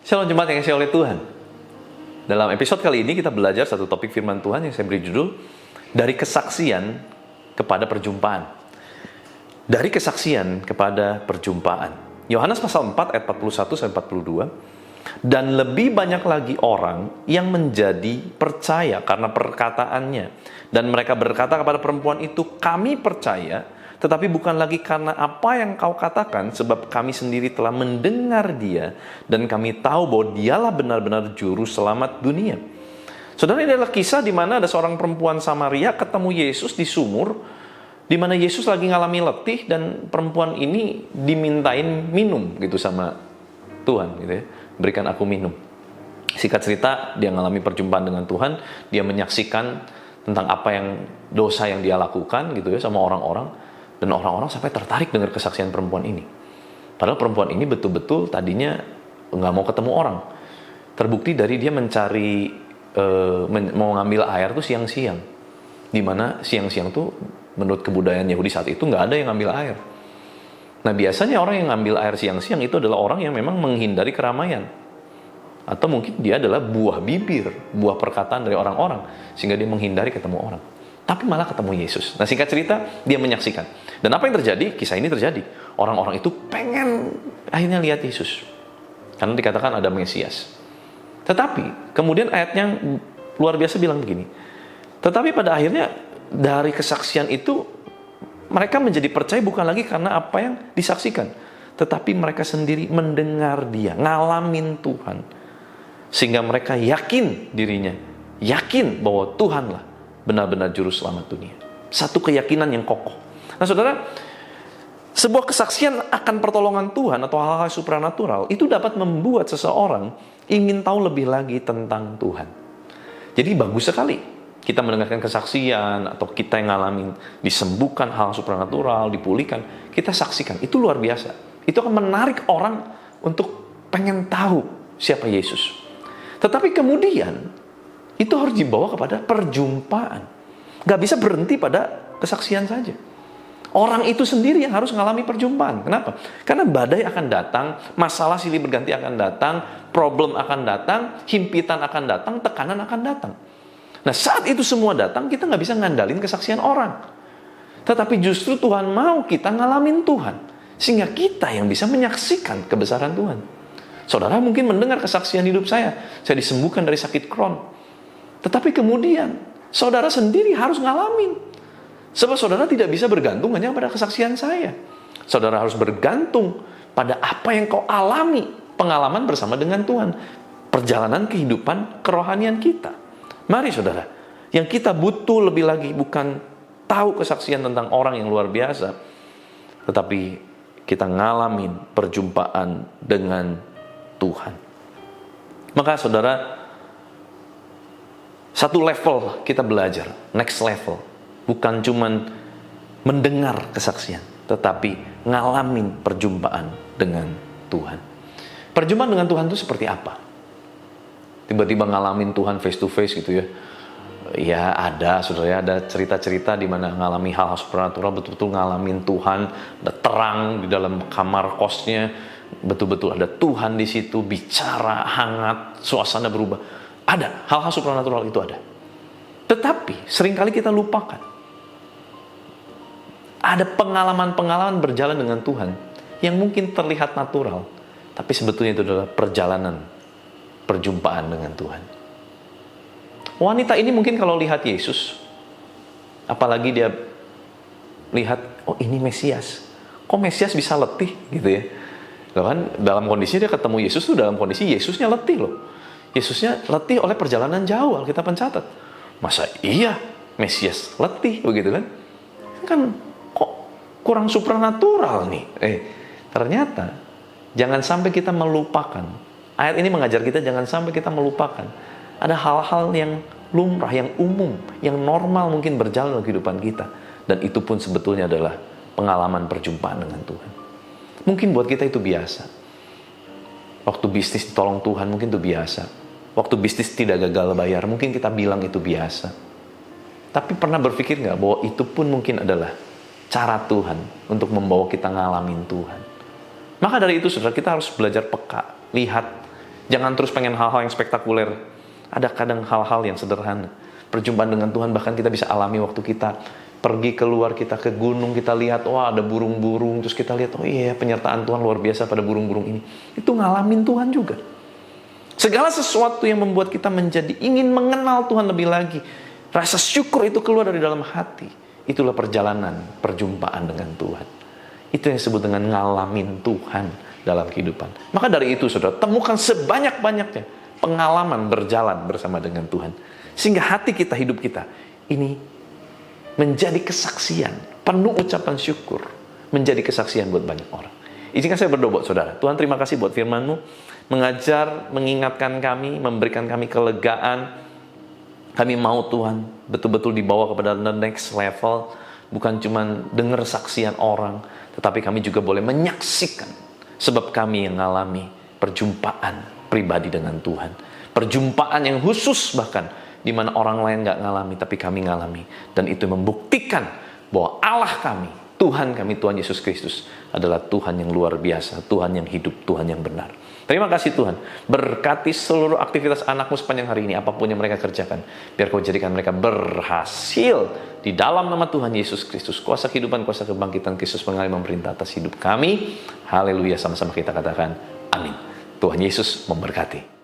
Shalom jemaat yang dikasihi oleh Tuhan. Dalam episode kali ini kita belajar satu topik firman Tuhan yang saya beri judul dari kesaksian kepada perjumpaan. Dari kesaksian kepada perjumpaan. Yohanes pasal 4 ayat 41 sampai 42. Dan lebih banyak lagi orang yang menjadi percaya karena perkataannya. Dan mereka berkata kepada perempuan itu, kami percaya, tetapi bukan lagi karena apa yang kau katakan, sebab kami sendiri telah mendengar dia, dan kami tahu bahwa dialah benar-benar juru selamat dunia. Saudara, ini adalah kisah di mana ada seorang perempuan Samaria ketemu Yesus di sumur, di mana Yesus lagi ngalami letih, dan perempuan ini dimintain minum gitu sama Tuhan, gitu ya. Berikan aku minum. Singkat cerita, dia ngalami perjumpaan dengan Tuhan, dia menyaksikan tentang apa yang dosa yang dia lakukan gitu ya sama orang-orang. Dan orang-orang sampai tertarik dengar kesaksian perempuan ini. Padahal perempuan ini betul-betul tadinya nggak mau ketemu orang. Terbukti dari dia mencari, mau ngambil air tuh siang-siang. Dimana siang-siang tuh menurut kebudayaan Yahudi saat itu nggak ada yang ngambil air. Nah biasanya orang yang ngambil air siang-siang itu adalah orang yang memang menghindari keramaian. Atau mungkin dia adalah buah bibir, buah perkataan dari orang-orang. Sehingga dia menghindari ketemu orang. Tapi malah ketemu Yesus. Nah singkat cerita, dia menyaksikan. Dan apa yang terjadi? Kisah ini terjadi. Orang-orang itu pengen akhirnya lihat Yesus. Karena dikatakan ada Mesias. Tetapi, kemudian ayatnya luar biasa bilang begini. Tetapi pada akhirnya, dari kesaksian itu, mereka menjadi percaya bukan lagi karena apa yang disaksikan. Tetapi mereka sendiri mendengar dia, ngalamin Tuhan. Sehingga mereka yakin dirinya. Yakin bahwa Tuhanlah benar-benar juru selamat dunia. Satu keyakinan yang kokoh. Nah saudara, sebuah kesaksian akan pertolongan Tuhan atau hal-hal supranatural itu dapat membuat seseorang ingin tahu lebih lagi tentang Tuhan. Jadi bagus sekali kita mendengarkan kesaksian atau kita yang ngalamin disembuhkan hal supranatural, dipulihkan, kita saksikan. Itu luar biasa. Itu akan menarik orang untuk pengen tahu siapa Yesus. Tetapi kemudian itu harus dibawa kepada perjumpaan. Gak bisa berhenti pada kesaksian saja. Orang itu sendiri yang harus mengalami perjumpaan. Kenapa? Karena badai akan datang, masalah silih berganti akan datang, problem akan datang, himpitan akan datang, tekanan akan datang. Nah saat itu semua datang, kita gak bisa ngandalin kesaksian orang. Tetapi justru Tuhan mau kita ngalamin Tuhan. Sehingga kita yang bisa menyaksikan kebesaran Tuhan. Saudara mungkin mendengar kesaksian hidup saya disembuhkan dari sakit Crohn. Tetapi kemudian, saudara sendiri harus ngalamin. Sebab saudara tidak bisa bergantung hanya pada kesaksian saya. Saudara harus bergantung pada apa yang kau alami, pengalaman bersama dengan Tuhan. Perjalanan kehidupan kerohanian kita. Mari saudara, yang kita butuh lebih lagi bukan tahu kesaksian tentang orang yang luar biasa. Tetapi kita ngalamin perjumpaan dengan Tuhan. Maka saudara, satu level kita belajar, next level. Bukan cuman mendengar kesaksian, tetapi ngalamin perjumpaan dengan Tuhan. Perjumpaan dengan Tuhan itu seperti apa? Tiba-tiba ngalamin Tuhan face to face gitu ya. Ya ada, saudara, ada cerita-cerita di mana ngalami hal-hal supernatural, betul-betul ngalamin Tuhan, ada terang di dalam kamar kosnya, betul-betul ada Tuhan di situ, bicara hangat, suasana berubah. Ada, hal-hal supranatural itu ada. Tetapi, seringkali kita lupakan. Ada pengalaman-pengalaman berjalan dengan Tuhan yang mungkin terlihat natural. Tapi sebetulnya itu adalah perjalanan, perjumpaan dengan Tuhan. Wanita ini mungkin kalau lihat Yesus, apalagi dia lihat, oh ini Mesias. Kok Mesias bisa letih gitu ya. Kan dalam kondisi dia ketemu Yesus tuh dalam kondisi Yesusnya letih loh. Yesusnya letih oleh perjalanan jauh, Alkitab mencatat. Masa iya Mesias letih begitu kan? Kan kok kurang supranatural nih. Ternyata jangan sampai kita melupakan. Ayat ini mengajar kita jangan sampai kita melupakan. Ada hal-hal yang lumrah, yang umum, yang normal mungkin berjalan dalam kehidupan kita. Dan itu pun sebetulnya adalah pengalaman perjumpaan dengan Tuhan. Mungkin buat kita itu biasa. Waktu bisnis ditolong Tuhan mungkin itu biasa. Waktu bisnis tidak gagal bayar mungkin kita bilang itu biasa. Tapi pernah berpikir nggak bahwa itu pun mungkin adalah cara Tuhan untuk membawa kita ngalamin Tuhan? Maka dari itu, saudara, kita harus belajar peka, lihat. Jangan terus pengen hal-hal yang spektakuler. Ada kadang hal-hal yang sederhana. Perjumpaan dengan Tuhan bahkan kita bisa alami waktu kita pergi keluar, kita ke gunung, kita lihat, wah ada burung-burung, terus kita lihat, oh iya penyertaan Tuhan luar biasa pada burung-burung ini. Itu ngalamin Tuhan juga. Segala sesuatu yang membuat kita menjadi ingin mengenal Tuhan lebih lagi. Rasa syukur itu keluar dari dalam hati. Itulah perjalanan, perjumpaan dengan Tuhan. Itu yang disebut dengan ngalamin Tuhan dalam kehidupan. Maka dari itu, saudara, temukan sebanyak-banyaknya pengalaman berjalan bersama dengan Tuhan. Sehingga hati kita, hidup kita, ini menjadi kesaksian, penuh ucapan syukur, menjadi kesaksian buat banyak orang. Izinkan saya berdoa buat saudara. Tuhan, terima kasih buat firman-Mu, mengajar, mengingatkan kami, memberikan kami kelegaan. Kami mau Tuhan betul-betul dibawa kepada the next level, bukan cuma dengar saksian orang, tetapi kami juga boleh menyaksikan, sebab kami yang mengalami perjumpaan pribadi dengan Tuhan. Perjumpaan yang khusus bahkan, di mana orang lain nggak ngalami, tapi kami ngalami. Dan itu membuktikan bahwa Allah kami, Tuhan kami, Tuhan Yesus Kristus adalah Tuhan yang luar biasa, Tuhan yang hidup, Tuhan yang benar. Terima kasih Tuhan. Berkati seluruh aktivitas anak-Mu sepanjang hari ini, apapun yang mereka kerjakan. Biar Kau jadikan mereka berhasil di dalam nama Tuhan Yesus Kristus. Kuasa kehidupan, kuasa kebangkitan Kristus mengalir memerintah atas hidup kami. Haleluya, sama-sama kita katakan amin. Tuhan Yesus memberkati.